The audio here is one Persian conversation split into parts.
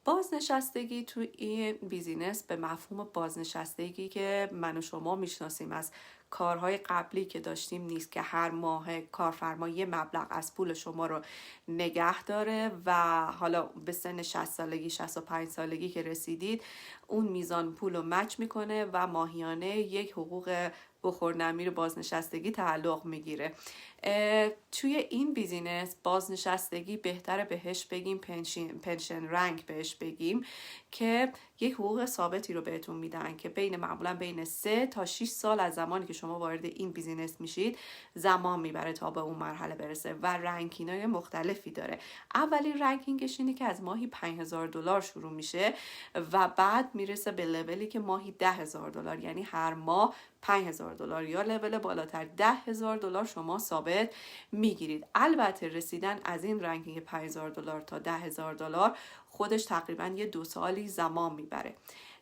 بازنشستگی تو این بیزینس به مفهوم بازنشستگی که من و شما میشناسیم از کارهای قبلی که داشتیم نیست که هر ماه کارفرما یه مبلغ از پول شما رو نگه داره و حالا به سن 60 سالگی 65 سالگی که رسیدید اون میزان پول رو مچ میکنه و ماهیانه یک حقوق بخورنمیر بازنشستگی تعلق میگیره. توی این بیزینس بازنشستگی بهتره بهش بگیم پنشن رنگ بهش بگیم که یک حقوق ثابتی رو بهتون میدن که معمولا بین 3 تا 6 سال از زمانی که شما وارد این بیزینس میشید زمان میبره تا به اون مرحله برسه و رنکینگ مختلفی داره. اولین رنکینگش اینه که از ماهی $5000 شروع میشه و بعد میرسه به لولی که ماهی $10,000، یعنی هر ماه $5,000 یا لول بالاتر $10,000 شما ثابت میگیرید. البته رسیدن از این رنکینگ $5,000 تا $10,000 خودش تقریبا یه 2 سالی زمان میبره.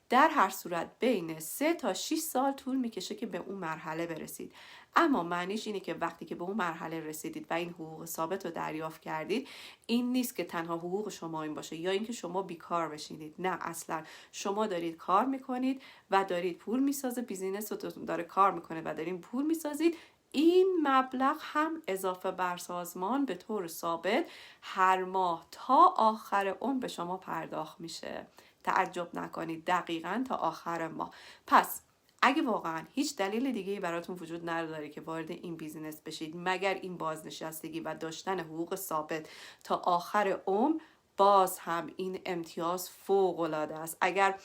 در هر صورت بین 3 تا 6 سال طول میکشه که به اون مرحله برسید. اما معنیش اینه که وقتی که به اون مرحله رسیدید و این حقوق ثابت رو دریافت کردید، این نیست که تنها حقوق شما این باشه یا اینکه شما بیکار بشینید. نه، اصلا شما دارید کار میکنید و دارید پول میسازه، بیزینس رو داره کار میکنه و دارید پول میسازید. این مبلغ هم اضافه بر سازمان به طور ثابت هر ماه تا آخر عمر به شما پرداخت میشه. تعجب نکنید، دقیقاً تا آخر ماه. پس اگه واقعا هیچ دلیل دیگه‌ای براتون وجود نداره که وارد این بیزینس بشید مگر این بازنشستگی و داشتن حقوق ثابت تا آخر عمر، باز هم این امتیاز فوق‌العاده است. اگر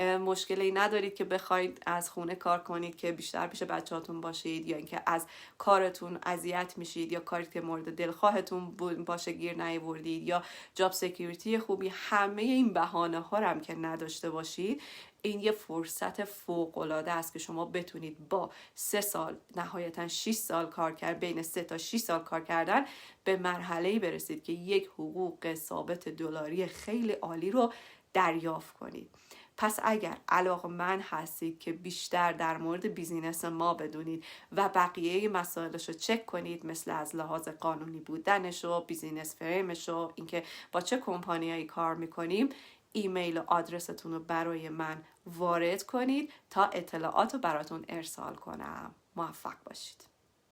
مشکلی ندارید که بخواید از خونه کار کنید که بیشتر پیش بچه‌هاتون باشید یا اینکه از کارتون اذیت میشید یا کاری که مورد دلخواهتون باشه گیر نیاوردید یا جاب سکیوریتی خوبی، همه این بهانه‌ها رو هم که نداشته باشید، این یه فرصت فوق‌العاده است که شما بتونید با 3 سال نهایتا 6 سال کار کرد، بین 3 تا 6 سال کار کردن به مرحله‌ای برسید که یک حقوق ثابت دلاری خیلی عالی رو دریافت کنید. پس اگر علاقه‌مند هستید که بیشتر در مورد بیزینس ما بدونید و بقیه مسائلش رو چک کنید، مثل از لحاظ قانونی بودنش و بیزینس فریمش و اینکه با چه کمپانیایی کار میکنیم، ایمیل و آدرستون رو برای من وارد کنید تا اطلاعات رو براتون ارسال کنم. موفق باشید.